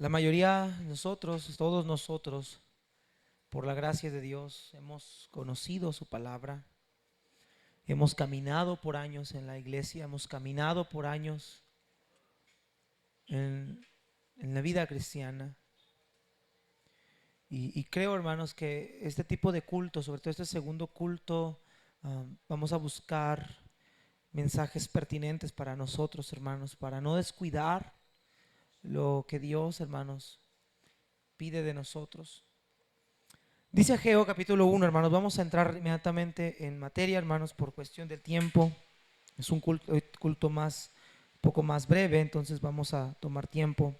La mayoría de nosotros, todos nosotros, por la gracia de Dios, hemos conocido su palabra, hemos caminado por años en la iglesia, hemos caminado por años en, en la vida cristiana. Y creo, hermanos, que este tipo de culto, sobre todo este segundo culto, vamos a buscar mensajes pertinentes para nosotros, hermanos, para no descuidar lo que Dios, hermanos, pide de nosotros. Dice Ageo capítulo 1, hermanos, vamos a entrar inmediatamente en materia, hermanos, por cuestión del tiempo. Es un culto más, un poco más breve, entonces vamos a tomar tiempo.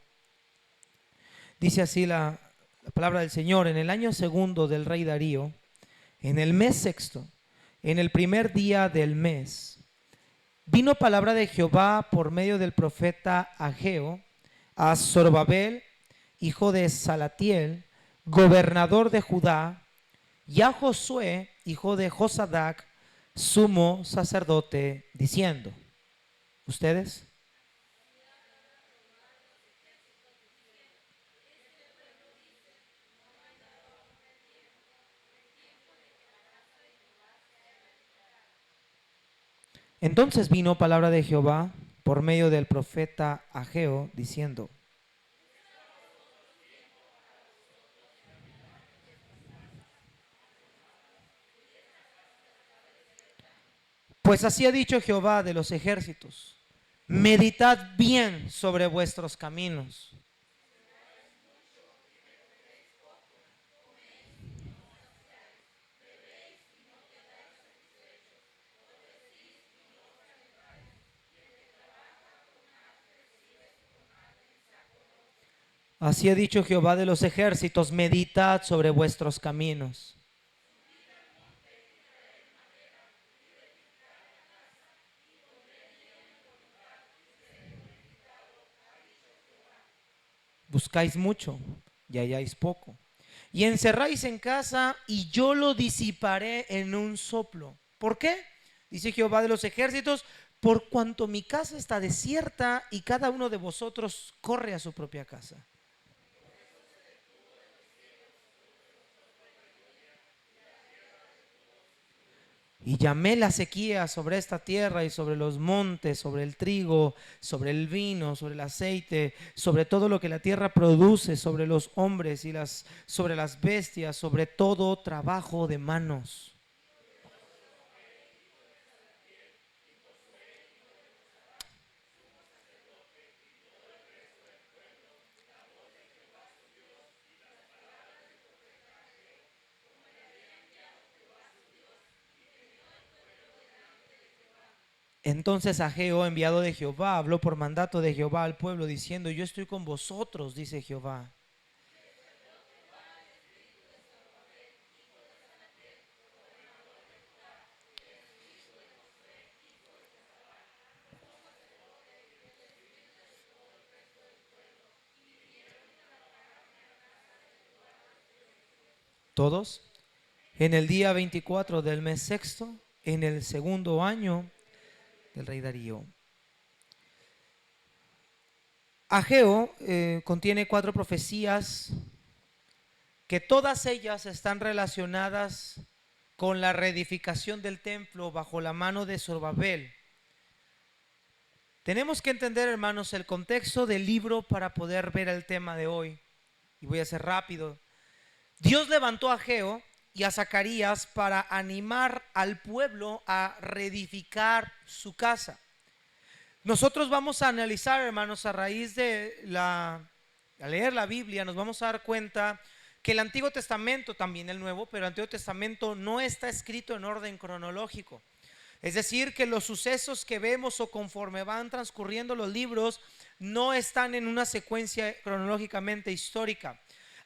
Dice así la palabra del Señor: en el año segundo del rey Darío, en el mes sexto, en el primer día del mes, vino palabra de Jehová por medio del profeta Ageo a Zorobabel, hijo de Salatiel, gobernador de Judá, y a Josué, hijo de Josadac, sumo sacerdote, diciendo: ¿ustedes? Entonces vino palabra de Jehová por medio del profeta Ageo, diciendo: pues así ha dicho Jehová de los ejércitos: meditad bien sobre vuestros caminos. Así ha dicho Jehová de los ejércitos: meditad sobre vuestros caminos. Buscáis mucho y halláis poco. Y encerráis en casa y yo lo disiparé en un soplo. ¿Por qué? Dice Jehová de los ejércitos: por cuanto mi casa está desierta y cada uno de vosotros corre a su propia casa. Y llamé la sequía sobre esta tierra y sobre los montes, sobre el trigo, sobre el vino, sobre el aceite, sobre todo lo que la tierra produce, sobre los hombres y sobre las bestias, sobre todo trabajo de manos. Entonces Ageo, enviado de Jehová, habló por mandato de Jehová al pueblo, diciendo: yo estoy con vosotros, dice Jehová. Todos, en el día 24 del mes sexto, en el segundo año del rey Darío. Ageo contiene 4 profecías que todas ellas están relacionadas con la reedificación del templo bajo la mano de Zorobabel. Tenemos que entender, hermanos, el contexto del libro para poder ver el tema de hoy. Y voy a ser rápido. Dios levantó a Ageo y a Zacarías para animar al pueblo a reedificar su casa. Nosotros vamos a analizar, hermanos, a raíz de a leer la Biblia, nos vamos a dar cuenta que el Antiguo Testamento, también el Nuevo, pero el Antiguo Testamento no está escrito en orden cronológico. Es decir, que los sucesos que vemos o conforme van transcurriendo los libros no están en una secuencia cronológicamente histórica.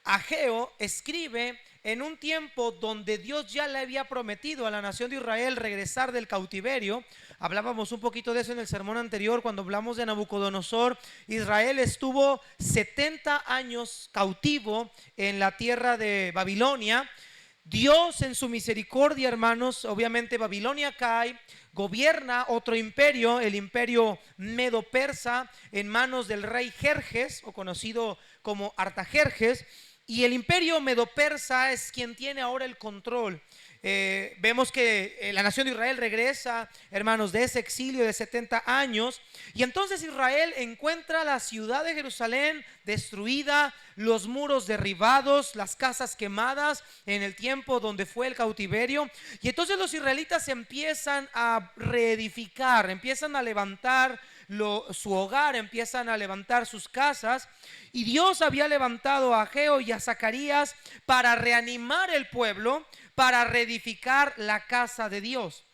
Ageo escribe en un tiempo donde Dios ya le había prometido a la nación de Israel regresar del cautiverio. Hablábamos un poquito de eso en el sermón anterior cuando hablamos de Nabucodonosor. Israel estuvo 70 años cautivo en la tierra de Babilonia. Dios en su misericordia, hermanos, obviamente Babilonia cae, gobierna otro imperio, el imperio medo-persa, en manos del rey Jerjes, o conocido como Artajerjes, y el imperio medo-persa es quien tiene ahora el control. Vemos que la nación de Israel regresa, hermanos, de ese exilio de 70 años, y entonces Israel encuentra la ciudad de Jerusalén destruida, los muros derribados, las casas quemadas en el tiempo donde fue el cautiverio. Y entonces los israelitas empiezan a reedificar, empiezan a levantar su hogar, empiezan a levantar sus casas. Y Dios había levantado a Ageo y a Zacarías para reanimar el pueblo, para reedificar la casa de Dios.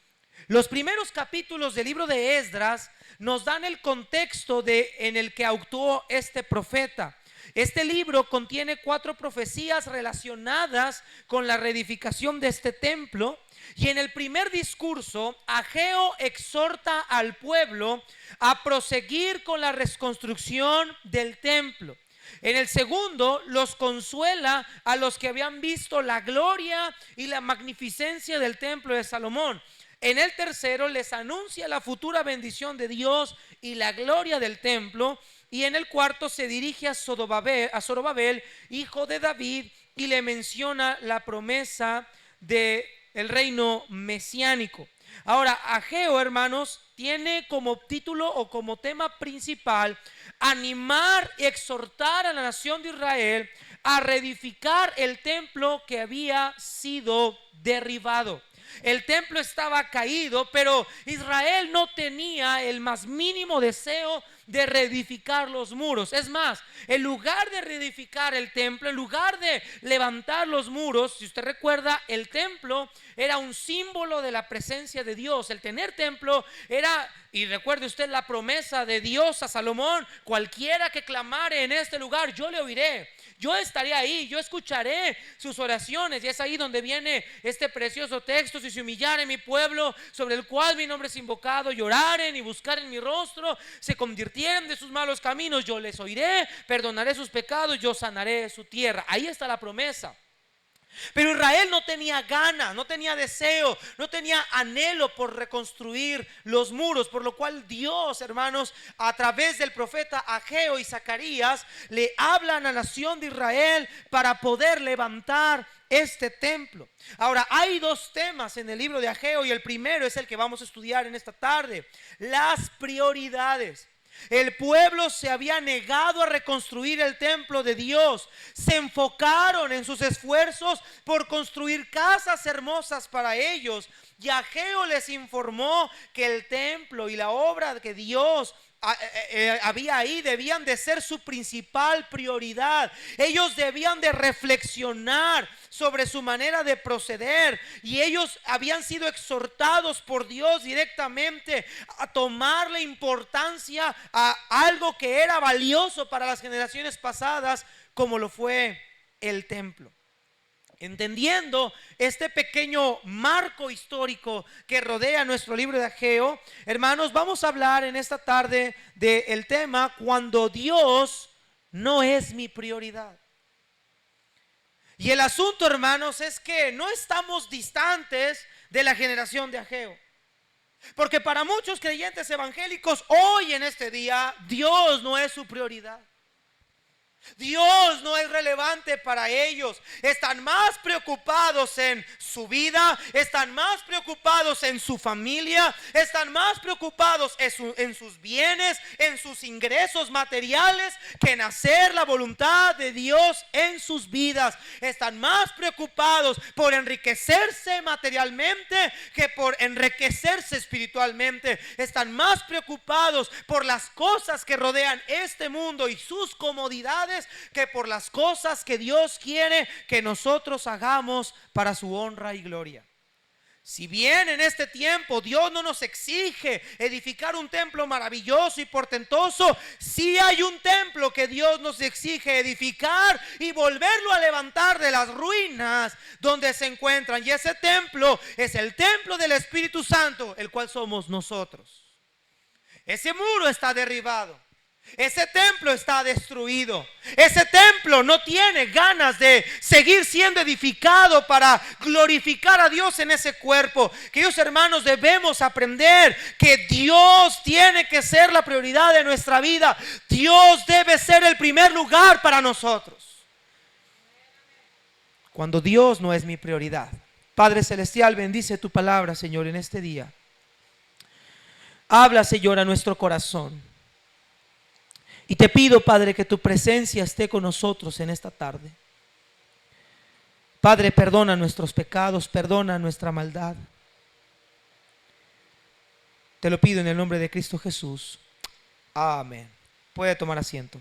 Los primeros capítulos del libro de Esdras nos dan el contexto en el que actuó este profeta. Este libro contiene 4 profecías relacionadas con la reedificación de este templo. Y en el primer discurso, Ageo exhorta al pueblo a proseguir con la reconstrucción del templo. En el segundo, los consuela a los que habían visto la gloria y la magnificencia del templo de Salomón. En el tercero, les anuncia la futura bendición de Dios y la gloria del templo. Y en el cuarto, se dirige a Zorobabel, hijo de David, y le menciona la promesa del reino mesiánico. Ahora, Ageo, hermanos, tiene como título o como tema principal animar y exhortar a la nación de Israel a reedificar el templo que había sido derribado. El templo estaba caído, pero Israel no tenía el más mínimo deseo de reedificar los muros. Es más, en lugar de reedificar el templo, en lugar de levantar los muros, si usted recuerda, el templo era un símbolo de la presencia de Dios. El tener templo era, y recuerde usted la promesa de Dios a Salomón: cualquiera que clamare en este lugar, yo le oiré. Yo estaré ahí, yo escucharé sus oraciones. Y es ahí donde viene este precioso texto: si se humillare mi pueblo, sobre el cual mi nombre es invocado, lloraren y buscaren mi rostro, se convirtieren de sus malos caminos, yo les oiré, perdonaré sus pecados, yo sanaré su tierra. Ahí está la promesa. Pero Israel no tenía ganas, no tenía deseo, no tenía anhelo por reconstruir los muros, por lo cual Dios, hermanos, a través del profeta Ageo y Zacarías, le hablan a la nación de Israel para poder levantar este templo. Ahora, hay 2 temas en el libro de Ageo, y el primero es el que vamos a estudiar en esta tarde: las prioridades. El pueblo se había negado a reconstruir el templo de Dios. Se enfocaron en sus esfuerzos por construir casas hermosas para ellos. Y Ageo les informó que el templo y la obra que Dios había ahí debían de ser su principal prioridad. Ellos debían de reflexionar sobre su manera de proceder, y ellos habían sido exhortados por Dios directamente a tomarle importancia a algo que era valioso para las generaciones pasadas, como lo fue el templo. Entendiendo este pequeño marco histórico que rodea nuestro libro de Ageo, hermanos, vamos a hablar en esta tarde del tema: cuando Dios no es mi prioridad. Y el asunto, hermanos, es que no estamos distantes de la generación de Ageo. Porque para muchos creyentes evangélicos hoy en este día, Dios no es su prioridad. Dios no es relevante para ellos. Están más preocupados en su vida, están más preocupados en su familia, están más preocupados en sus bienes, en sus ingresos materiales, que en hacer la voluntad de Dios en sus vidas. Están más preocupados por enriquecerse materialmente que por enriquecerse espiritualmente. Están más preocupados por las cosas que rodean este mundo y sus comodidades que por las cosas que Dios quiere que nosotros hagamos para su honra y gloria. Si bien en este tiempo Dios no nos exige edificar un templo maravilloso y portentoso, sí hay un templo que Dios nos exige edificar y volverlo a levantar de las ruinas donde se encuentran. Y ese templo es el templo del Espíritu Santo, el cual somos nosotros. Ese muro está derribado. Ese templo está destruido. Ese templo no tiene ganas de seguir siendo edificado para glorificar a Dios en ese cuerpo. Queridos hermanos, debemos aprender que Dios tiene que ser la prioridad de nuestra vida. Dios debe ser el primer lugar para nosotros. Cuando Dios no es mi prioridad. Padre Celestial, bendice tu palabra, Señor, en este día. Habla, Señor, a nuestro corazón. Y te pido, Padre, que tu presencia esté con nosotros en esta tarde. Padre, perdona nuestros pecados, perdona nuestra maldad. Te lo pido en el nombre de Cristo Jesús. Amén. Puede tomar asiento.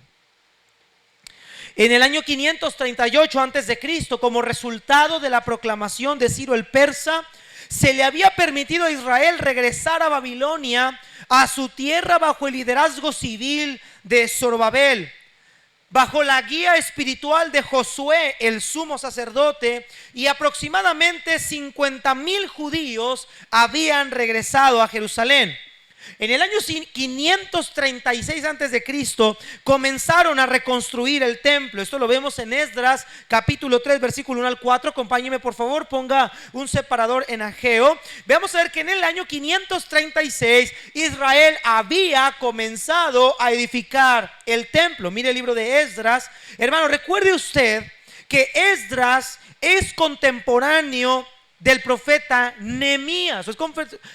En el año 538 antes de Cristo, como resultado de la proclamación de Ciro el Persa, se le había permitido a Israel regresar a Babilonia, a su tierra, bajo el liderazgo civil de Zorobabel, bajo la guía espiritual de Josué, el sumo sacerdote, y aproximadamente 50,000 judíos habían regresado a Jerusalén. En el año 536 antes de Cristo comenzaron a reconstruir el templo. Esto lo vemos en Esdras capítulo 3 versículo 1 al 4. Acompáñeme por favor, ponga un separador en Ageo. Vamos a ver que en el año 536 Israel había comenzado a edificar el templo. Mire el libro de Esdras. Hermano, recuerde usted que Esdras es contemporáneo del profeta Nehemías, es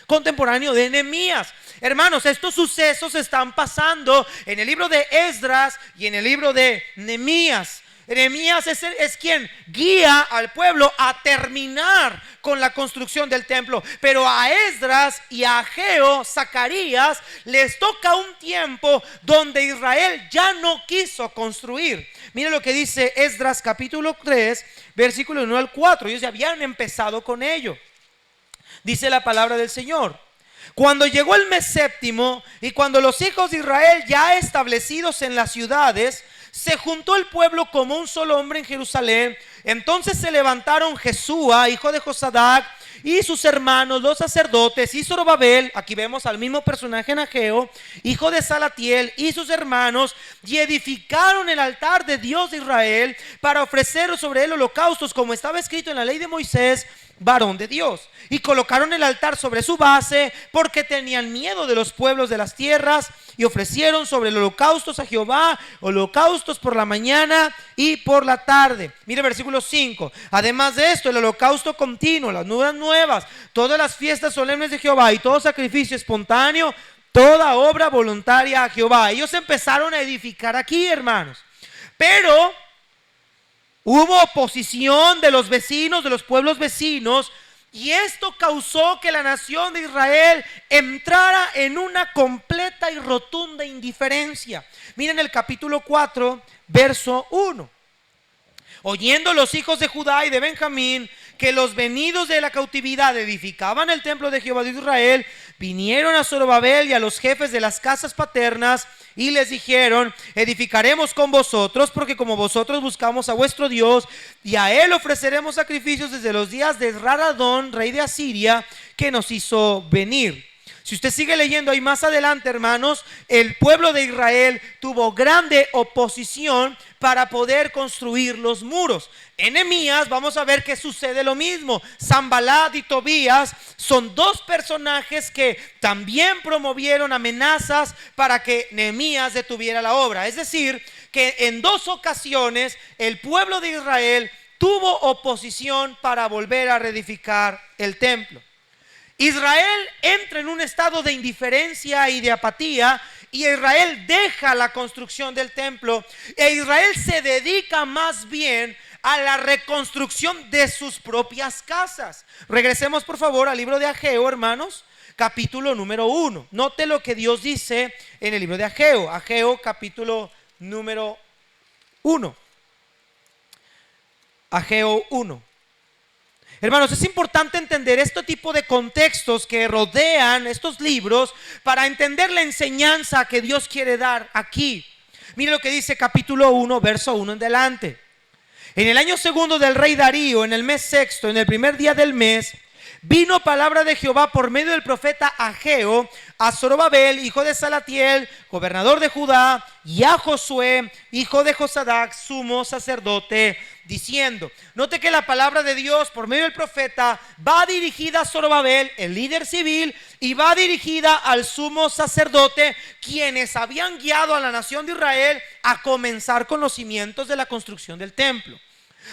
contemporáneo de Nehemías. Hermanos, estos sucesos están pasando en el libro de Esdras y en el libro de Nehemías. Nehemías es quien guía al pueblo a terminar con la construcción del templo. Pero a Esdras y a Ageo, Zacarías, les toca un tiempo donde Israel ya no quiso construir. Mire lo que dice Esdras capítulo 3, versículo 1 al 4. Ellos ya habían empezado con ello. Dice la palabra del Señor: cuando llegó el mes séptimo y cuando los hijos de Israel ya establecidos en las ciudades, se juntó el pueblo como un solo hombre en Jerusalén. Entonces se levantaron Jesúa, hijo de Josadac, y sus hermanos, los sacerdotes, y Zorobabel, aquí vemos al mismo personaje en Ageo, hijo de Salatiel, y sus hermanos, y edificaron el altar de Dios de Israel para ofrecer sobre él holocaustos, como estaba escrito en la ley de Moisés, varón de Dios. Y colocaron el altar sobre su base, porque tenían miedo de los pueblos de las tierras, y ofrecieron sobre el holocaustos a Jehová, holocaustos por la mañana y por la tarde. Mire versículo 5. Además de esto, el holocausto continuo, las nuevas nuevas, todas las fiestas solemnes de Jehová y todo sacrificio espontáneo, toda obra voluntaria a Jehová. Ellos empezaron a edificar aquí, hermanos, pero hubo oposición de los vecinos, de los pueblos vecinos, y esto causó que la nación de Israel entrara en una completa y rotunda indiferencia. Miren el capítulo 4, verso 1. Oyendo los hijos de Judá y de Benjamín que los venidos de la cautividad edificaban el templo de Jehová de Israel, vinieron a Zorobabel y a los jefes de las casas paternas y les dijeron: edificaremos con vosotros, porque como vosotros buscamos a vuestro Dios, y a él ofreceremos sacrificios desde los días de Esarhadón, rey de Asiria, que nos hizo venir. Si usted sigue leyendo ahí más adelante, hermanos, el pueblo de Israel tuvo grande oposición para poder construir los muros. En Nehemías vamos a ver que sucede lo mismo. Sanbalat y Tobías son dos personajes que también promovieron amenazas para que Nehemías detuviera la obra. Es decir, que en dos ocasiones el pueblo de Israel tuvo oposición para volver a reedificar el templo. Israel entra en un estado de indiferencia y de apatía, y Israel deja la construcción del templo, e Israel se dedica más bien a la reconstrucción de sus propias casas. Regresemos por favor al libro de Ageo, hermanos, capítulo número 1. Note lo que Dios dice en el libro de Ageo. Ageo capítulo número 1. Ageo 1. Hermanos, es importante entender este tipo de contextos que rodean estos libros para entender la enseñanza que Dios quiere dar aquí. Mire lo que dice capítulo 1, verso 1 en adelante. En el año segundo del rey Darío, en el mes sexto, en el primer día del mes, vino palabra de Jehová por medio del profeta Ageo a Zorobabel, hijo de Salatiel, gobernador de Judá, y a Josué, hijo de Josadac, sumo sacerdote, diciendo. Note que la palabra de Dios por medio del profeta va dirigida a Zorobabel, el líder civil, y va dirigida al sumo sacerdote, quienes habían guiado a la nación de Israel a comenzar con los cimientos de la construcción del templo.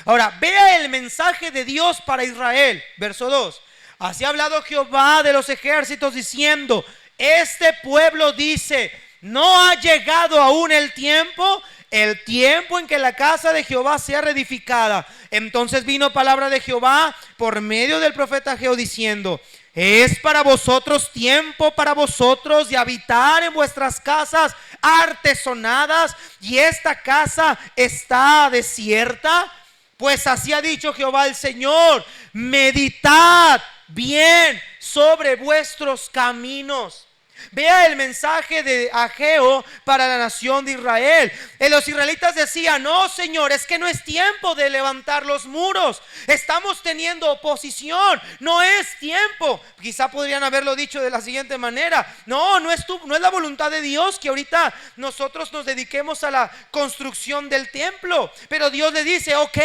Ahora, vea el mensaje de Dios para Israel, verso 2. Así ha hablado Jehová de los ejércitos diciendo: este pueblo dice, no ha llegado aún el tiempo en que la casa de Jehová sea reedificada. Entonces vino palabra de Jehová por medio del profeta Ageo diciendo: es para vosotros tiempo para vosotros de habitar en vuestras casas artesonadas, y esta casa está desierta. Pues así ha dicho Jehová el Señor: meditad bien sobre vuestros caminos. Vea el mensaje de Ageo para la nación de Israel. Los israelitas decían: no, Señor, es que no es tiempo de levantar los muros, estamos teniendo oposición, no es tiempo. Quizá podrían haberlo dicho de la siguiente manera: no es la voluntad de Dios que ahorita nosotros nos dediquemos a la construcción del templo. Pero Dios le dice: ok,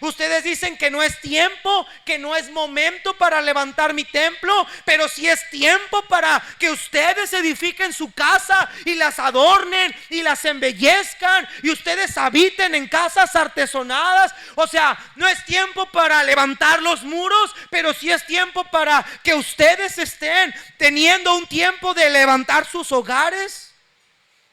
ustedes dicen que no es tiempo, que no es momento para levantar mi templo, pero sí es tiempo para que ustedes edifiquen su casa y las adornen y las embellezcan, y ustedes habiten en casas artesonadas. O sea, no es tiempo para levantar los muros, pero sí es tiempo para que ustedes estén teniendo un tiempo de levantar sus hogares.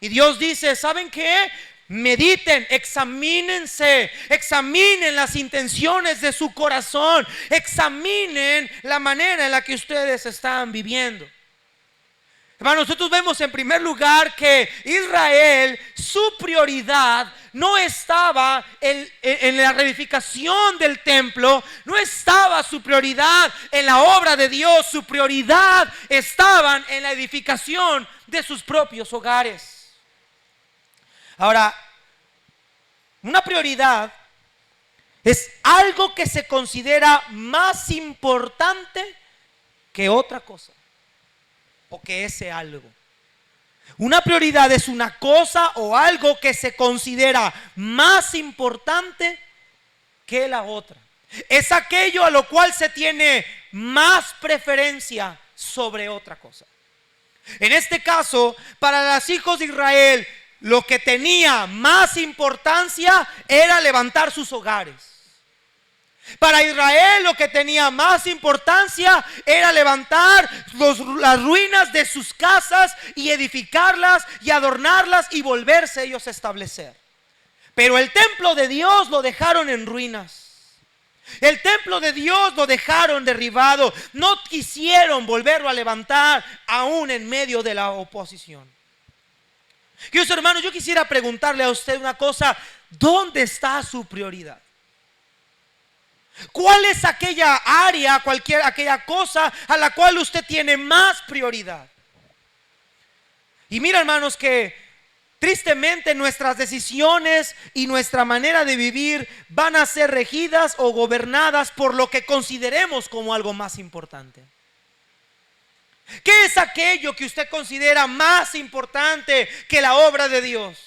Y Dios dice: ¿saben qué? Mediten, examínense, examinen las intenciones de su corazón, examinen la manera en la que ustedes están viviendo. Hermano, nosotros vemos en primer lugar que Israel, su prioridad no estaba en la reedificación del templo, no estaba su prioridad en la obra de Dios, su prioridad estaba en la edificación de sus propios hogares. Ahora, una prioridad es algo que se considera más importante que otra cosa, o que ese algo. Una prioridad es una cosa o algo que se considera más importante que la otra. Es aquello a lo cual se tiene más preferencia sobre otra cosa. En este caso, para los hijos de Israel, lo que tenía más importancia era levantar sus hogares. Para Israel lo que tenía más importancia era levantar las ruinas de sus casas y edificarlas y adornarlas y volverse ellos a establecer. Pero el templo de Dios lo dejaron en ruinas. El templo de Dios lo dejaron derribado. No quisieron volverlo a levantar aún en medio de la oposición. Queridos hermanos, yo quisiera preguntarle a usted una cosa: ¿dónde está su prioridad? ¿Cuál es aquella área, aquella cosa a la cual usted tiene más prioridad? Y mira, hermanos, que tristemente nuestras decisiones y nuestra manera de vivir van a ser regidas o gobernadas por lo que consideremos como algo más importante. ¿Qué es aquello que usted considera más importante que la obra de Dios?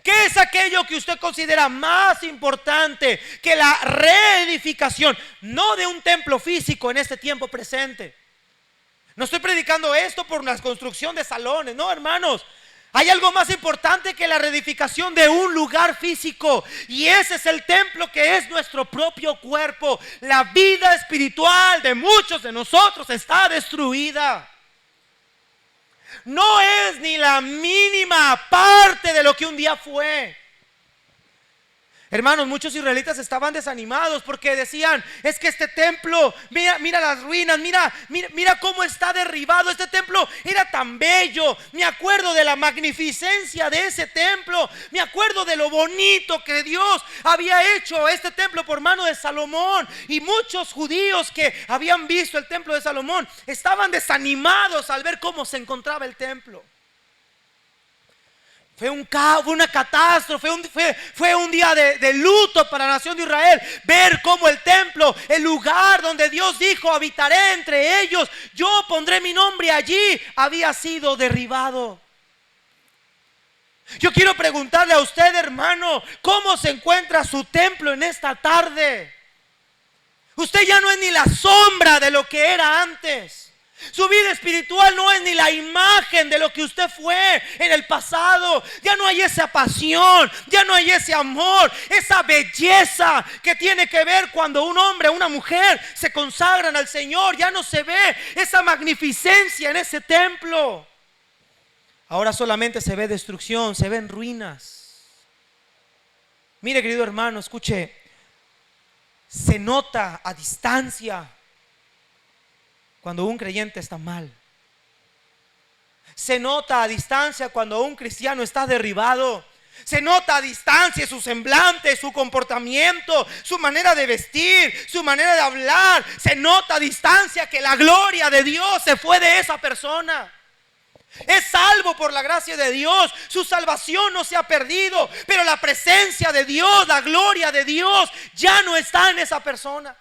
¿Qué es aquello que usted considera más importante que la reedificación? No de un templo físico en este tiempo presente. No estoy predicando esto por la construcción de salones, no, hermanos. Hay algo más importante que la reedificación de un lugar físico, y ese es el templo, que es nuestro propio cuerpo. La vida espiritual de muchos de nosotros está destruida. No es ni la mínima parte de lo que un día fue. Hermanos, muchos israelitas estaban desanimados porque decían: es que este templo, mira las ruinas, mira cómo está derribado. Este templo era tan bello. Me acuerdo de la magnificencia de ese templo. Me acuerdo de lo bonito que Dios había hecho este templo por mano de Salomón. Y muchos judíos que habían visto el templo de Salomón estaban desanimados al ver cómo se encontraba el templo. Fue un caos, fue una catástrofe, fue un día de luto para la nación de Israel. Ver cómo el templo, el lugar donde Dios dijo habitaré entre ellos, yo pondré mi nombre allí, había sido derribado. Yo quiero preguntarle a usted, hermano, ¿cómo se encuentra su templo en esta tarde? Usted ya no es ni la sombra de lo que era antes. Su vida espiritual no es ni la imagen de lo que usted fue en el pasado. Ya no hay esa pasión, ya no hay ese amor, esa belleza que tiene que ver cuando un hombre o una mujer se consagran al Señor. Ya no se ve esa magnificencia en ese templo. Ahora solamente se ve destrucción, se ven ruinas. Mire, querido hermano, escuche, se nota a distancia cuando un creyente está mal. Se nota a distancia cuando un cristiano está derribado. Se nota a distancia su semblante, su comportamiento, su manera de vestir, su manera de hablar. Se nota a distancia que la gloria de Dios se fue de esa persona. Es salvo por la gracia de Dios, su salvación no se ha perdido, pero la presencia de Dios, la gloria de Dios ya no está en esa persona.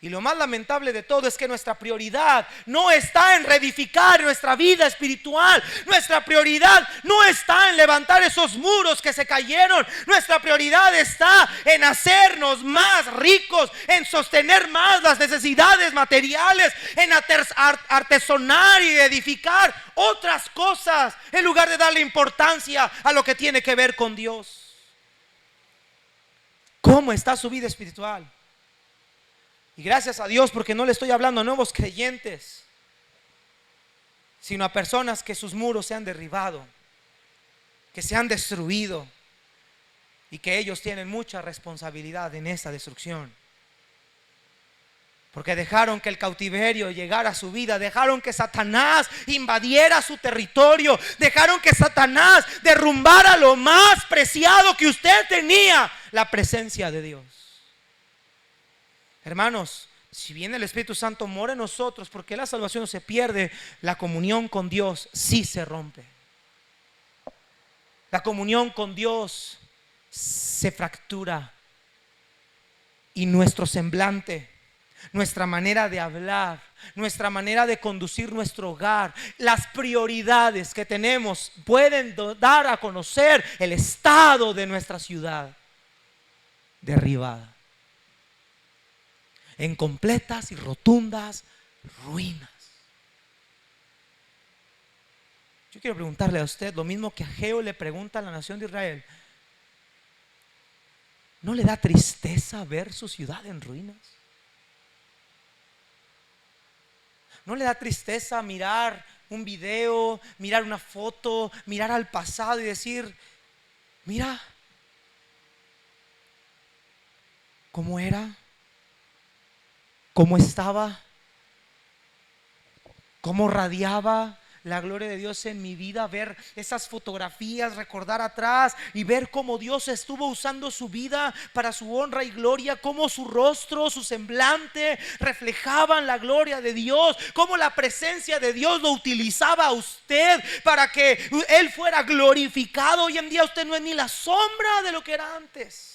Y lo más lamentable de todo es que nuestra prioridad no está en reedificar nuestra vida espiritual. Nuestra prioridad no está en levantar esos muros que se cayeron. Nuestra prioridad está en hacernos más ricos, en sostener más las necesidades materiales, en artesonar y edificar otras cosas, en lugar de darle importancia a lo que tiene que ver con Dios. ¿Cómo está su vida espiritual? Y gracias a Dios, porque no le estoy hablando a nuevos creyentes, sino a personas que sus muros se han derribado, que se han destruido, y que ellos tienen mucha responsabilidad en esa destrucción. Porque dejaron que el cautiverio llegara a su vida, dejaron que Satanás invadiera su territorio, dejaron que Satanás derrumbara lo más preciado que usted tenía, la presencia de Dios. Hermanos, si bien el Espíritu Santo mora en nosotros, porque la salvación no se pierde, la comunión con Dios sí se rompe. La comunión con Dios se fractura. Y nuestro semblante, nuestra manera de hablar, nuestra manera de conducir nuestro hogar, las prioridades que tenemos pueden dar a conocer el estado de nuestra ciudad derribada en completas y rotundas ruinas. Yo quiero preguntarle a usted lo mismo que Ageo le pregunta a la nación de Israel. ¿No le da tristeza ver su ciudad en ruinas? ¿No le da tristeza mirar un video, mirar una foto, mirar al pasado y decir, mira cómo era, cómo estaba, cómo radiaba la gloria de Dios en mi vida? Ver esas fotografías, recordar atrás y ver cómo Dios estuvo usando su vida para su honra y gloria, cómo su rostro, su semblante reflejaban la gloria de Dios, cómo la presencia de Dios lo utilizaba a usted para que Él fuera glorificado. Hoy en día usted no es ni la sombra de lo que era antes.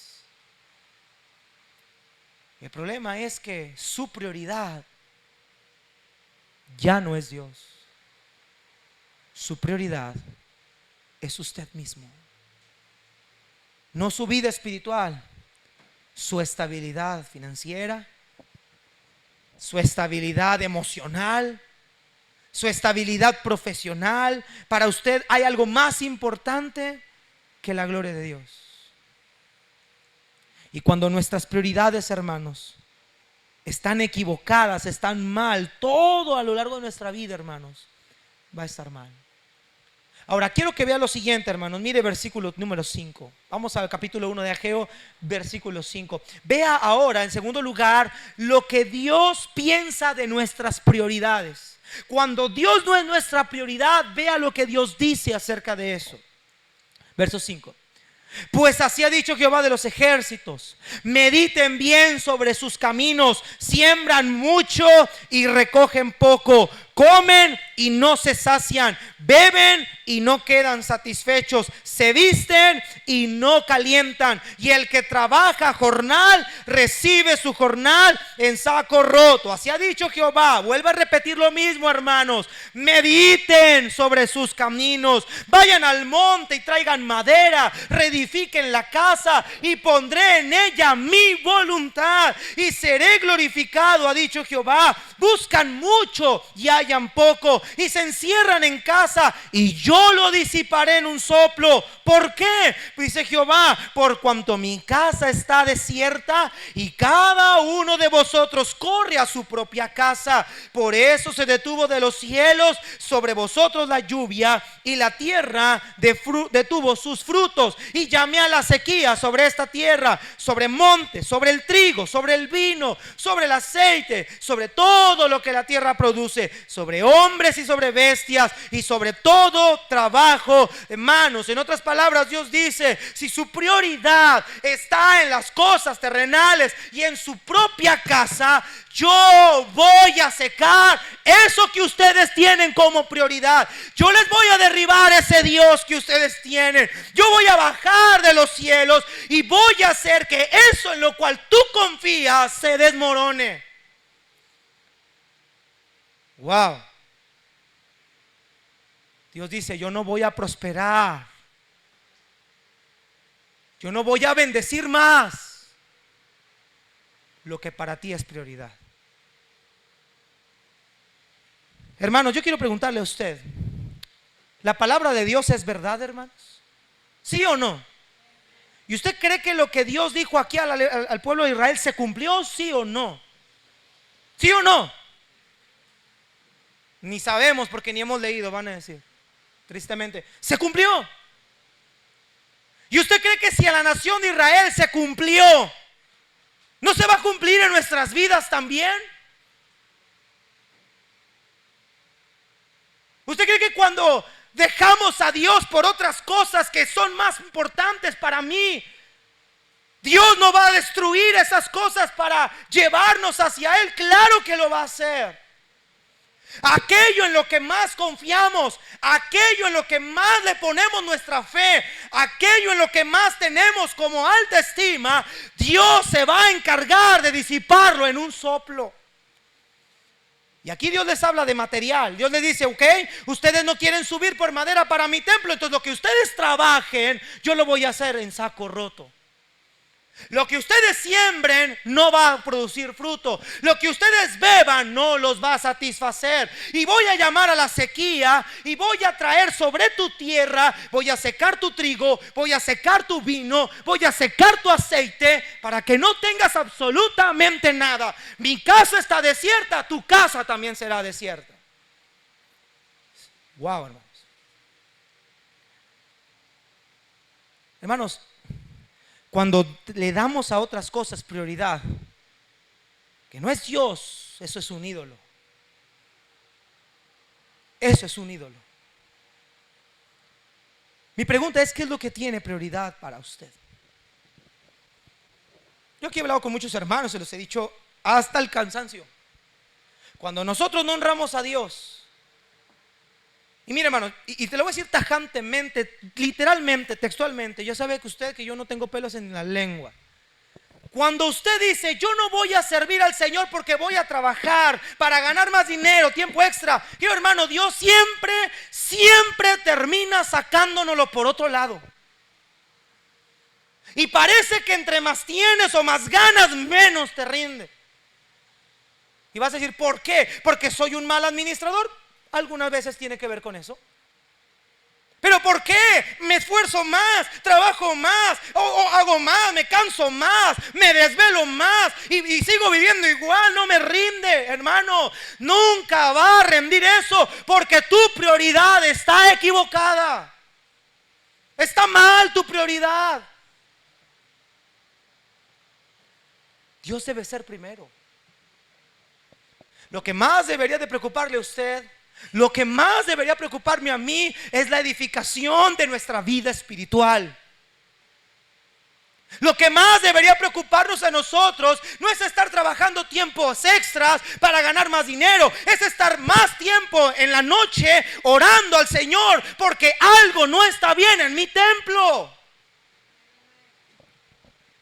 El problema es que su prioridad ya no es Dios. Su prioridad es usted mismo. No su vida espiritual, su estabilidad financiera, su estabilidad emocional, su estabilidad profesional. Para usted hay algo más importante que la gloria de Dios. Y cuando nuestras prioridades, hermanos, están equivocadas, están mal, todo a lo largo de nuestra vida, hermanos, va a estar mal. Ahora quiero que vea lo siguiente, hermanos. Mire versículo número 5. Vamos al capítulo 1 de Ageo, versículo 5. Vea ahora, en segundo lugar, lo que Dios piensa de nuestras prioridades. Cuando Dios no es nuestra prioridad, vea lo que Dios dice acerca de eso. Verso 5. Pues así ha dicho Jehová de los ejércitos: mediten bien sobre sus caminos, siembran mucho y recogen poco, comen y no se sacian, beben y no quedan satisfechos, se visten y no calientan, y el que trabaja jornal recibe su jornal en saco roto. Así ha dicho Jehová. Vuelve a repetir lo mismo, hermanos. Mediten sobre sus caminos, vayan al monte y traigan madera, reedifiquen la casa y pondré en ella mi voluntad y seré glorificado, ha dicho Jehová. Buscan mucho y hallan poco, y se encierran en casa y yo lo disiparé en un soplo. ¿Por qué? Dice Jehová: por cuanto mi casa está desierta y cada uno de vosotros corre a su propia casa. Por eso se detuvo de los cielos sobre vosotros la lluvia, y la tierra detuvo sus frutos, y llamé a la sequía sobre esta tierra, sobre montes, sobre el trigo, sobre el vino, sobre el aceite, sobre todo lo que la tierra produce, sobre hombres y sobre bestias, y sobre todo trabajo de manos. En otras palabras, Dios dice: si su prioridad está en las cosas terrenales y en su propia casa, yo voy a secar eso que ustedes tienen como prioridad. Yo les voy a derribar ese Dios que ustedes tienen. Yo voy a bajar de los cielos y voy a hacer que eso en lo cual tú confías se desmorone. Wow. Dios dice: yo no voy a prosperar, yo no voy a bendecir más lo que para ti es prioridad. Hermanos, yo quiero preguntarle a usted: ¿la palabra de Dios es verdad, hermanos? ¿Sí o no? ¿Y usted cree que lo que Dios dijo aquí al pueblo de Israel se cumplió? ¿Sí o no? ¿Sí o no? Ni sabemos porque ni hemos leído, van a decir. Tristemente, ¿se cumplió? ¿Y usted cree que si a la nación de Israel se cumplió, no se va a cumplir en nuestras vidas también? ¿Usted cree que cuando dejamos a Dios por otras cosas que son más importantes para mí, Dios no va a destruir esas cosas para llevarnos hacia Él? Claro que lo va a hacer. Aquello en lo que más confiamos, aquello en lo que más le ponemos nuestra fe, aquello en lo que más tenemos como alta estima, Dios se va a encargar de disiparlo en un soplo. Y aquí Dios les habla de material. Dios les dice: ok, ustedes no quieren subir por madera para mi templo, entonces lo que ustedes trabajen, yo lo voy a hacer en saco roto. Lo que ustedes siembren no va a producir fruto. Lo que ustedes beban no los va a satisfacer. Y voy a llamar a la sequía y voy a traer sobre tu tierra, voy a secar tu trigo, voy a secar tu vino, voy a secar tu aceite, para que no tengas absolutamente nada. Mi casa está desierta, tu casa también será desierta. Wow, hermanos. Hermanos, cuando le damos a otras cosas prioridad, que no es Dios, eso es un ídolo. Eso es un ídolo. Mi pregunta es: ¿qué es lo que tiene prioridad para usted? Yo aquí he hablado con muchos hermanos, se los he dicho hasta el cansancio. Cuando nosotros no honramos a Dios, y mire, hermano, y te lo voy a decir tajantemente, literalmente, textualmente. Ya sabe que usted, que yo no tengo pelos en la lengua. Cuando usted dice: yo no voy a servir al Señor porque voy a trabajar para ganar más dinero, tiempo extra, quiero, hermano, Dios siempre termina sacándonoslo por otro lado. Y parece que entre más tienes o más ganas, menos te rinde. Y vas a decir: ¿por qué? ¿Porque soy un mal administrador? Algunas veces tiene que ver con eso. ¿Pero por qué? Me esfuerzo más, trabajo más, o hago más, me canso más, me desvelo más y sigo viviendo igual, no me rinde. Hermano, nunca va a rendir eso, porque tu prioridad está equivocada. Está mal tu prioridad. Dios debe ser primero. Lo que más debería de preocuparle a usted, lo que más debería preocuparme a mí, es la edificación de nuestra vida espiritual. Lo que más debería preocuparnos a nosotros no es estar trabajando tiempos extras para ganar más dinero, es estar más tiempo en la noche orando al Señor porque algo no está bien en mi templo.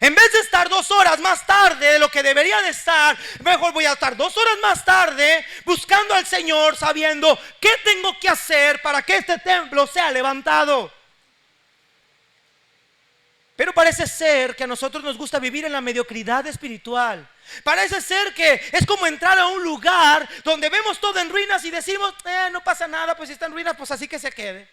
En vez de estar 2 horas más tarde de lo que debería de estar, mejor voy a estar 2 horas más tarde buscando al Señor, sabiendo qué tengo que hacer para que este templo sea levantado. Pero parece ser que a nosotros nos gusta vivir en la mediocridad espiritual. Parece ser que es como entrar a un lugar donde vemos todo en ruinas y decimos, no pasa nada, pues si está en ruinas, pues así que se quede.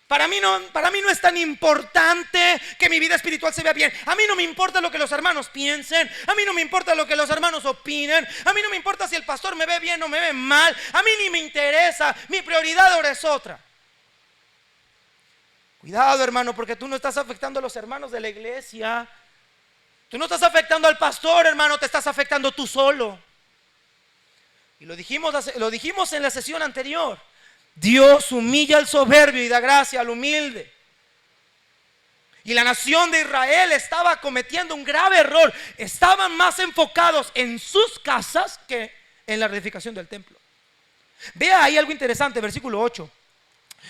Para mí no es tan importante que mi vida espiritual se vea bien. A mí no me importa lo que los hermanos piensen. A mí no me importa lo que los hermanos opinen. A mí no me importa si el pastor me ve bien o me ve mal. A mí ni me interesa. Mi prioridad ahora es otra. Cuidado, hermano, porque tú no estás afectando a los hermanos de la iglesia. Tú no estás afectando al pastor, hermano, te estás afectando tú solo. Y lo dijimos en la sesión anterior. Dios humilla al soberbio y da gracia al humilde. Y la nación de Israel estaba cometiendo un grave error. Estaban más enfocados en sus casas que en la reedificación del templo. Vea ahí algo interesante, versículo 8.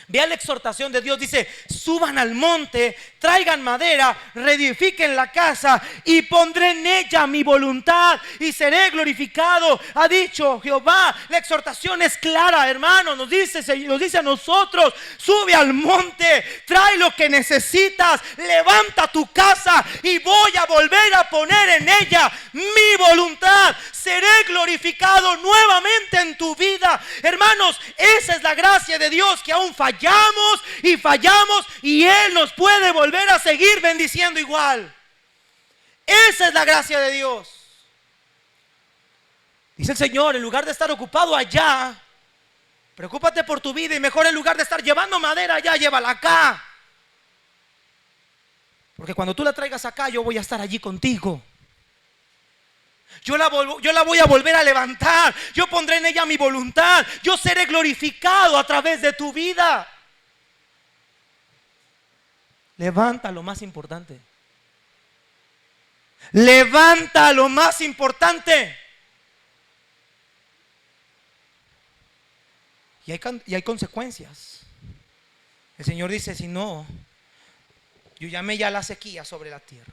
Vea la exhortación de Dios, dice: suban al monte, traigan madera, reedifiquen la casa y pondré en ella mi voluntad y seré glorificado, ha dicho Jehová. La exhortación es clara, hermano, nos dice a nosotros: sube al monte, trae lo que necesitas, levanta tu casa y voy a volver a poner en ella mi voluntad, seré glorificado nuevamente en tu vida. Hermanos, esa es la gracia de Dios, que aún fallamos y Él nos puede volver a seguir bendiciendo igual. Esa es la gracia de Dios. Dice el Señor: en lugar de estar ocupado allá, preocúpate por tu vida, y mejor en lugar de estar llevando madera allá, llévala acá. Porque cuando tú la traigas acá, yo voy a estar allí contigo. Yo la voy a volver a levantar. Yo pondré en ella mi voluntad. Yo seré glorificado a través de tu vida. Levanta lo más importante. Levanta lo más importante. Y hay consecuencias. El Señor dice: si no, yo llamé ya la sequía sobre la tierra.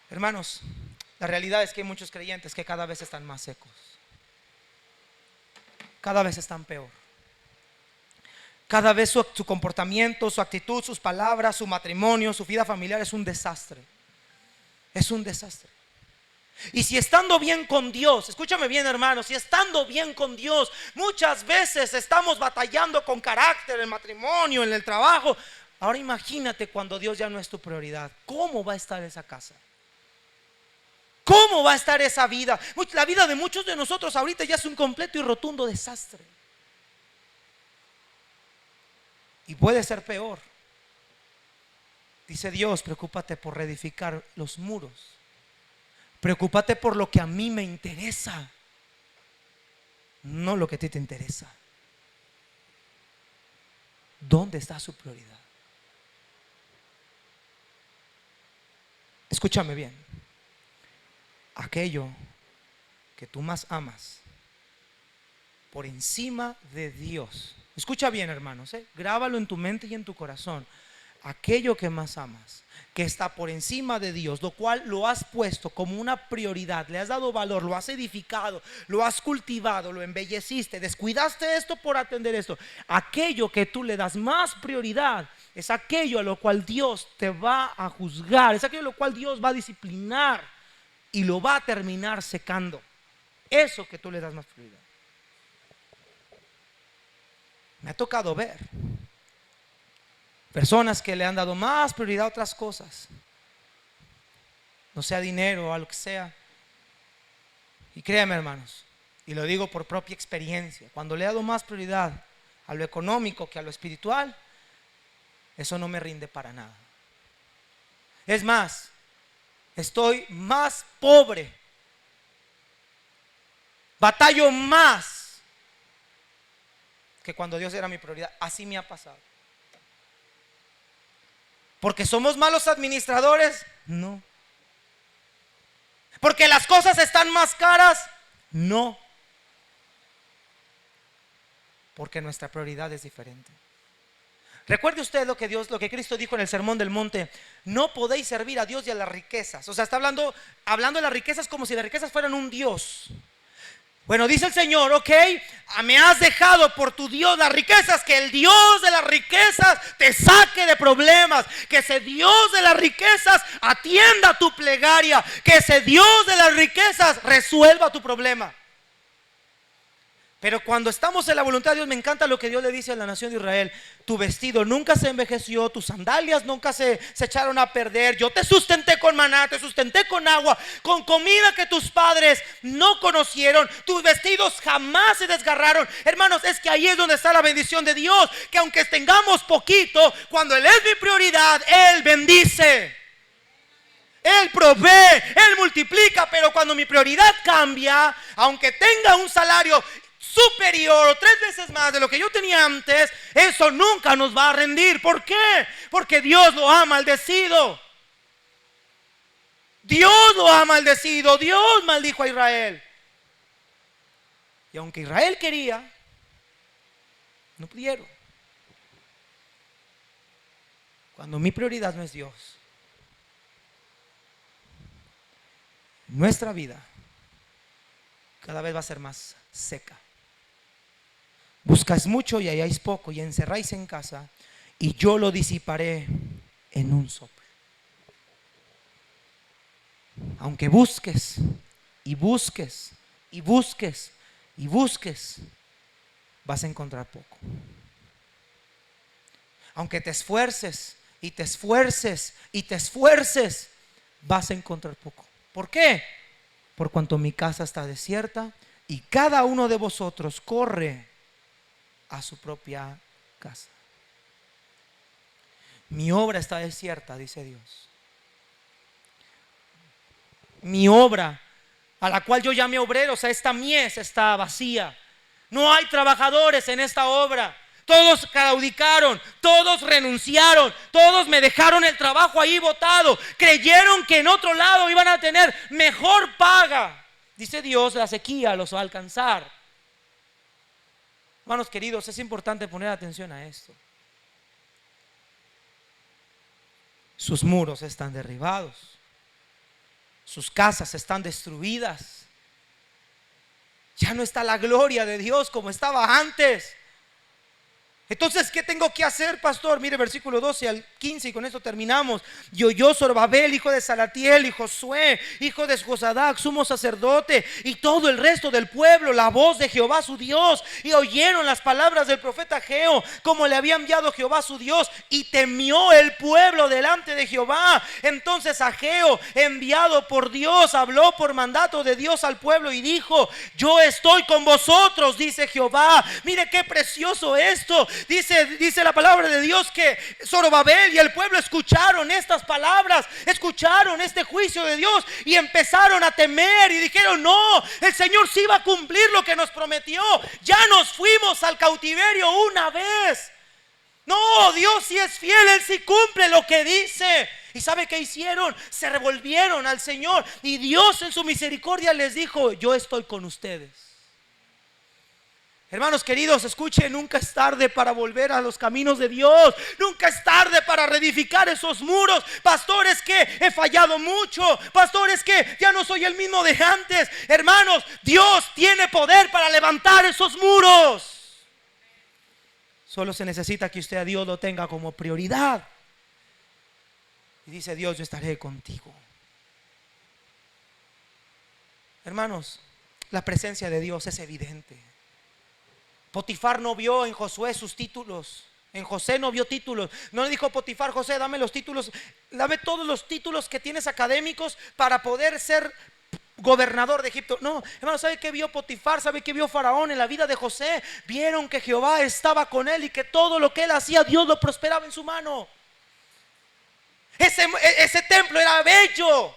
Hermanos, la realidad es que hay muchos creyentes que cada vez están más secos. Cada vez están peor. Cada vez su comportamiento, su actitud, sus palabras, su matrimonio, su vida familiar es un desastre. Es un desastre. Y si estando bien con Dios, escúchame bien, hermano, si estando bien con Dios, muchas veces estamos batallando con carácter en el matrimonio, en el trabajo. Ahora imagínate cuando Dios ya no es tu prioridad. ¿Cómo va a estar esa casa? ¿Cómo va a estar esa vida? La vida de muchos de nosotros ahorita ya es un completo y rotundo desastre. Y puede ser peor. Dice Dios: preocúpate por reedificar los muros. Preocúpate por lo que a mí me interesa, no lo que a ti te interesa. ¿Dónde está su prioridad? Escúchame bien. Aquello que tú más amas por encima de Dios. Escucha bien, hermanos, grábalo en tu mente y en tu corazón. Aquello que más amas, que está por encima de Dios, lo cual lo has puesto como una prioridad, le has dado valor, lo has edificado, lo has cultivado, lo embelleciste, descuidaste esto por atender esto. Aquello que tú le das más prioridad es aquello a lo cual Dios te va a juzgar, es aquello a lo cual Dios va a disciplinar y lo va a terminar secando. Eso que tú le das más prioridad. Me ha tocado ver personas que le han dado más prioridad a otras cosas, no sea dinero o a lo que sea. Y créanme, hermanos, y lo digo por propia experiencia, cuando le he dado más prioridad a lo económico que a lo espiritual, eso no me rinde para nada. Es más, estoy más pobre, batallo más que cuando Dios era mi prioridad. Así me ha pasado. ¿Porque somos malos administradores? No. ¿Porque las cosas están más caras? No. Porque nuestra prioridad es diferente. Recuerde usted lo que Cristo dijo en el Sermón del Monte: no podéis servir a Dios y a las riquezas. O sea, está hablando de las riquezas como si las riquezas fueran un Dios. Bueno, dice el Señor: ok, me has dejado por tu Dios las riquezas, que el Dios de las riquezas te saque de problemas, que ese Dios de las riquezas atienda tu plegaria, que ese Dios de las riquezas resuelva tu problema. Pero cuando estamos en la voluntad de Dios, me encanta lo que Dios le dice a la nación de Israel: tu vestido nunca se envejeció, tus sandalias nunca se echaron a perder. Yo te sustenté con maná, te sustenté con agua, con comida que tus padres no conocieron. Tus vestidos jamás se desgarraron. Hermanos, es que ahí es donde está la bendición de Dios, que aunque tengamos poquito, cuando Él es mi prioridad, Él bendice, Él provee, Él multiplica. Pero cuando mi prioridad cambia, aunque tenga un salario superior o 3 veces más de lo que yo tenía antes, eso nunca nos va a rendir. ¿Por qué? Porque Dios lo ha maldecido. Dios lo ha maldecido. Dios maldijo a Israel. Y aunque Israel quería, no pudieron. Cuando mi prioridad no es Dios, nuestra vida cada vez va a ser más seca. Buscáis mucho y halláis poco, y encerráis en casa, y yo lo disiparé en un soplo. Aunque busques y busques y busques y busques, vas a encontrar poco. Aunque te esfuerces y te esfuerces y te esfuerces, vas a encontrar poco. ¿Por qué? Por cuanto mi casa está desierta y cada uno de vosotros corre a su propia casa. Mi obra está desierta, dice Dios. Mi obra, a la cual yo llamé obreros, a esta mies, está vacía. No hay trabajadores en esta obra. Todos claudicaron, todos renunciaron, todos me dejaron el trabajo ahí botado. Creyeron que en otro lado iban a tener mejor paga. Dice Dios, la sequía los va a alcanzar. Hermanos queridos, es importante poner atención a esto. Sus muros están derribados, sus casas están destruidas. Ya no está la gloria de Dios como estaba antes. Entonces, ¿qué tengo que hacer, pastor? Mire, versículo 12 al 15, y con esto terminamos. Y oyó Zorobabel, hijo de Salatiel, y Josué, hijo de Josadac, sumo sacerdote, y todo el resto del pueblo, la voz de Jehová su Dios, y oyeron las palabras del profeta Ageo, como le había enviado Jehová su Dios, y temió el pueblo delante de Jehová. Entonces Ageo, enviado por Dios, habló por mandato de Dios al pueblo y dijo: yo estoy con vosotros, dice Jehová. Mire qué precioso esto. Dice la palabra de Dios que Zorobabel y el pueblo escucharon estas palabras, escucharon este juicio de Dios y empezaron a temer y dijeron: no, el Señor sí va a cumplir lo que nos prometió. Ya nos fuimos al cautiverio una vez. No, Dios sí es fiel, Él sí cumple lo que dice. ¿Y sabe qué hicieron? Se revolvieron al Señor, y Dios en su misericordia les dijo: yo estoy con ustedes. Hermanos queridos, escuchen, nunca es tarde para volver a los caminos de Dios. Nunca es tarde para reedificar esos muros. Pastores, que he fallado mucho. Pastores, que ya no soy el mismo de antes. Hermanos, Dios tiene poder para levantar esos muros. Solo se necesita que usted a Dios lo tenga como prioridad. Y dice Dios: yo estaré contigo. Hermanos, la presencia de Dios es evidente. Potifar no vio en Josué sus títulos. En José no vio títulos. No le dijo Potifar: José, dame los títulos, dame todos los títulos que tienes académicos para poder ser gobernador de Egipto. No, hermano, ¿sabe qué vio Potifar? ¿Sabe qué vio Faraón en la vida de José? Vieron que Jehová estaba con él y que todo lo que él hacía, Dios lo prosperaba en su mano. Ese templo era bello.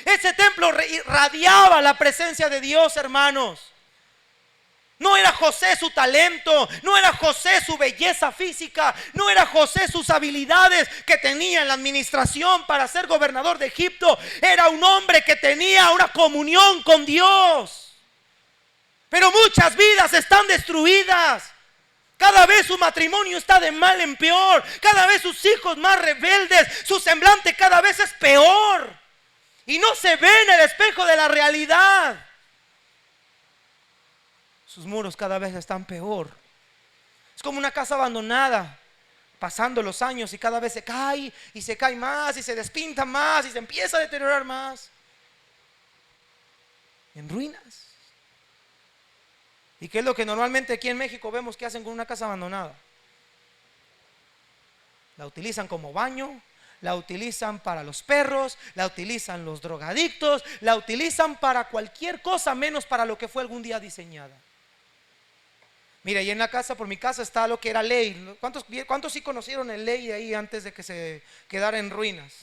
Ese templo irradiaba la presencia de Dios, hermanos. No era José su talento, no era José su belleza física, no era José sus habilidades que tenía en la administración para ser gobernador de Egipto. Era un hombre que tenía una comunión con Dios. Pero muchas vidas están destruidas. Cada vez su matrimonio está de mal en peor. Cada vez sus hijos más rebeldes. Su semblante cada vez es peor. Y no se ve en el espejo de la realidad. Sus muros cada vez están peor. Es como una casa abandonada, pasando los años y cada vez se cae y se cae más y se despinta más y se empieza a deteriorar más. En ruinas. ¿Y qué es lo que normalmente aquí en México vemos que hacen con una casa abandonada? La utilizan como baño, la utilizan para los perros, la utilizan los drogadictos, la utilizan para cualquier cosa menos para lo que fue algún día diseñada. Mira, y en la casa, por mi casa está lo que era Ley. ¿Cuántos sí conocieron el Ley de ahí antes de que se quedara en ruinas?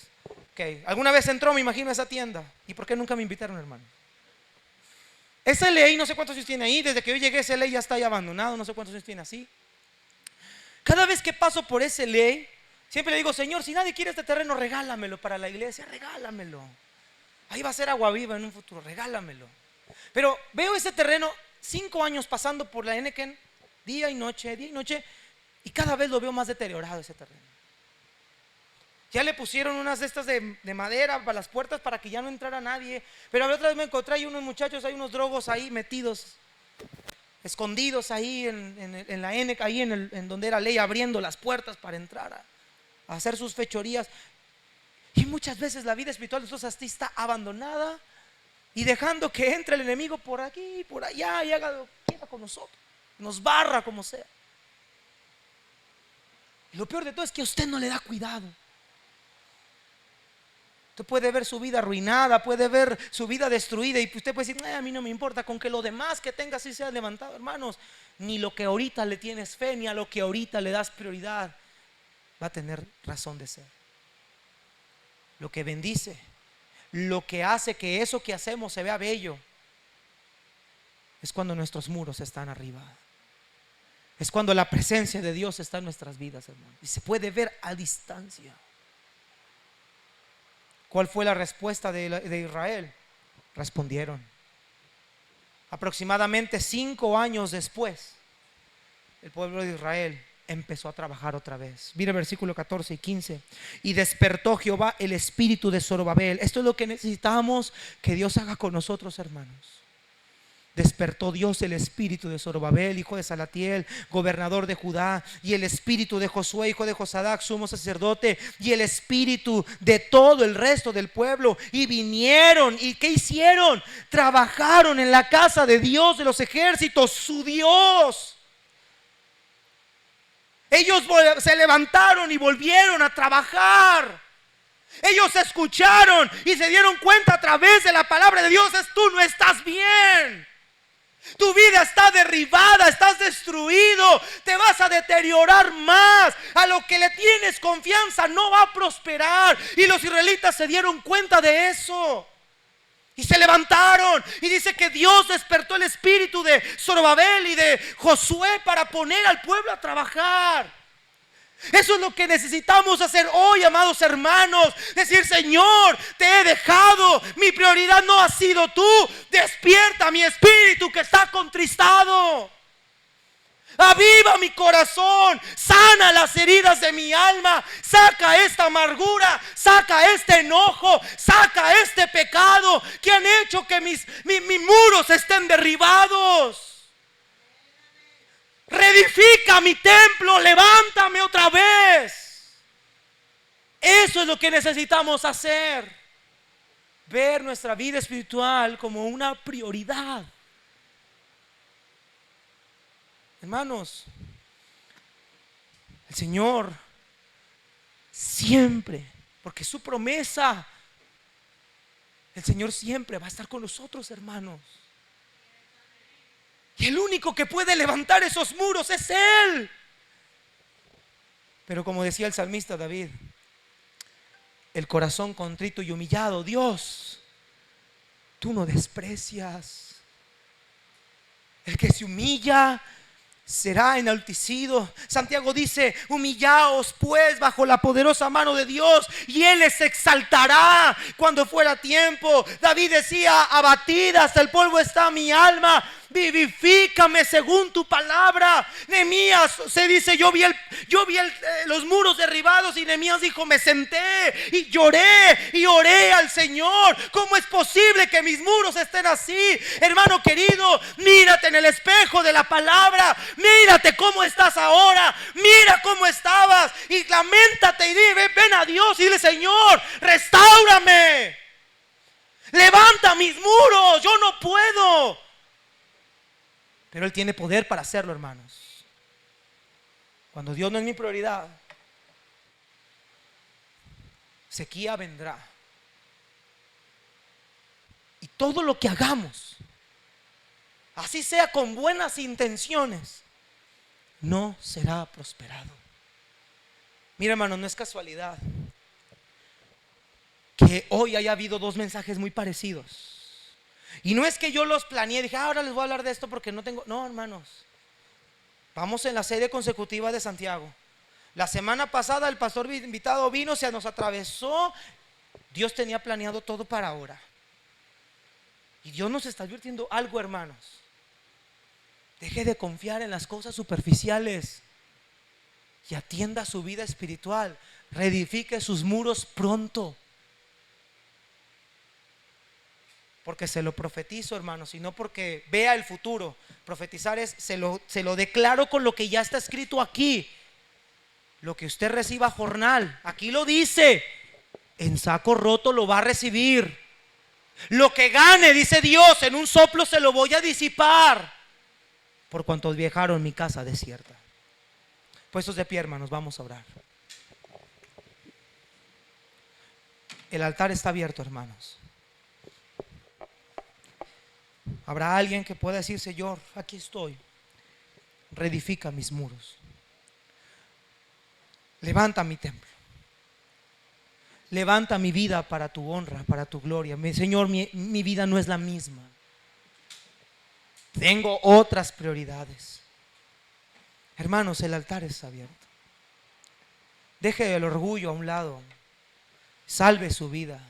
Okay. ¿Alguna vez entró, me imagino, a esa tienda? ¿Y por qué nunca me invitaron, hermano? Ese Ley, no sé cuántos años tiene ahí. Desde que yo llegué, ese Ley ya está ahí abandonado. No sé cuántos años tiene así. Cada vez que paso por ese Ley, siempre le digo: Señor, si nadie quiere este terreno, regálamelo para la iglesia. Regálamelo. Ahí va a ser agua viva en un futuro. Regálamelo. Pero veo ese terreno 5 años pasando por la Enequén, día y noche, y cada vez lo veo más deteriorado ese terreno. Ya le pusieron unas de estas de madera para las puertas para que ya no entrara nadie. Pero a la otra vez me encontré ahí unos muchachos, hay unos drogos ahí metidos, escondidos ahí en la Enequén, ahí en donde era Ley, abriendo las puertas para entrar a hacer sus fechorías. Y muchas veces la vida espiritual de nosotros así está abandonada y dejando que entre el enemigo por aquí, por allá, y haga lo que quiera con nosotros, nos barra como sea. Y lo peor de todo es que a usted no le da cuidado. Usted puede ver su vida arruinada, puede ver su vida destruida, y usted puede decir: a mí no me importa, con que lo demás que tenga así sea levantado. Hermanos, ni lo que ahorita le tienes fe, ni a lo que ahorita le das prioridad va a tener razón de ser. Lo que bendice, lo que hace que eso que hacemos se vea bello, es cuando nuestros muros están arriba. Es cuando la presencia de Dios está en nuestras vidas, hermano, y se puede ver a distancia. ¿Cuál fue la respuesta de Israel? Respondieron. Aproximadamente 5 años después, el pueblo de Israel empezó a trabajar otra vez. Mira versículo 14 y 15. Y despertó Jehová el espíritu de Zorobabel. Esto es lo que necesitamos que Dios haga con nosotros, hermanos. Despertó Dios el espíritu de Zorobabel, hijo de Salatiel, gobernador de Judá, y el espíritu de Josué, hijo de Josadac, sumo sacerdote, y el espíritu de todo el resto del pueblo. Y vinieron, ¿y qué hicieron? Trabajaron en la casa de Dios de los ejércitos, su Dios. Ellos se levantaron y volvieron a trabajar. Ellos escucharon y se dieron cuenta a través de la palabra de Dios: tú no estás bien. Tu vida está derribada, estás destruido, te vas a deteriorar más. A lo que le tienes confianza no va a prosperar. Y los israelitas se dieron cuenta de eso y se levantaron. Y dice que Dios despertó el espíritu de Zorobabel y de Josué para poner al pueblo a trabajar. Eso es lo que necesitamos hacer hoy, amados hermanos. Decir: Señor, te he dejado, mi prioridad no ha sido tú. Despierta mi espíritu que está contristado. Aviva mi corazón, sana las heridas de mi alma, saca esta amargura, saca este enojo, saca este pecado que han hecho que mis muros estén derribados. Reedifica mi templo, levántame otra vez. Eso es lo que necesitamos hacer. Ver nuestra vida espiritual como una prioridad. Hermanos, el Señor siempre, porque su promesa, el Señor siempre va a estar con nosotros, hermanos. Y el único que puede levantar esos muros es Él. Pero como decía el salmista David, el corazón contrito y humillado, Dios, tú no desprecias. El que se humilla será enaltecido. Santiago dice: humillaos pues bajo la poderosa mano de Dios, y Él les exaltará cuando fuera tiempo. David decía: abatida hasta el polvo está mi alma, vivifícame según tu palabra. Nehemías se dice: yo vi los muros derribados, y Nehemías dijo: me senté y lloré y oré al Señor. ¿Cómo es posible que mis muros estén así? Hermano querido, mírate en el espejo de la palabra, mírate cómo estás ahora, mira cómo estabas, y lamentate y dile: ven a Dios y dile: Señor, restáurame, levanta mis muros, yo no puedo. Pero Él tiene poder para hacerlo, hermanos. Cuando Dios no es mi prioridad, sequía vendrá. Y todo lo que hagamos, así sea con buenas intenciones, no será prosperado. Mira, hermano, no es casualidad que hoy haya habido dos mensajes muy parecidos. Y no es que yo los planeé, dije: ahora les voy a hablar de esto porque no tengo. No, hermanos, vamos en la serie consecutiva de Santiago. La semana pasada el pastor invitado vino, se nos atravesó. Dios tenía planeado todo para ahora. Y Dios nos está advirtiendo algo, hermanos. Deje de confiar en las cosas superficiales y atienda a su vida espiritual. Reedifique sus muros pronto. Porque se lo profetizo, hermanos, y no porque vea el futuro. Profetizar es: se lo declaro con lo que ya está escrito aquí. Lo que usted reciba jornal, aquí lo dice, en saco roto lo va a recibir. Lo que gane, dice Dios, en un soplo se lo voy a disipar, por cuanto dejaron mi casa desierta. Puestos de pie, hermanos, vamos a orar. El altar está abierto, hermanos. Habrá alguien que pueda decir: Señor, aquí estoy, reedifica mis muros, levanta mi templo, levanta mi vida para tu honra, para tu gloria. Señor, mi vida no es la misma, tengo otras prioridades. Hermanos, el altar está abierto. Deje el orgullo a un lado, salve su vida.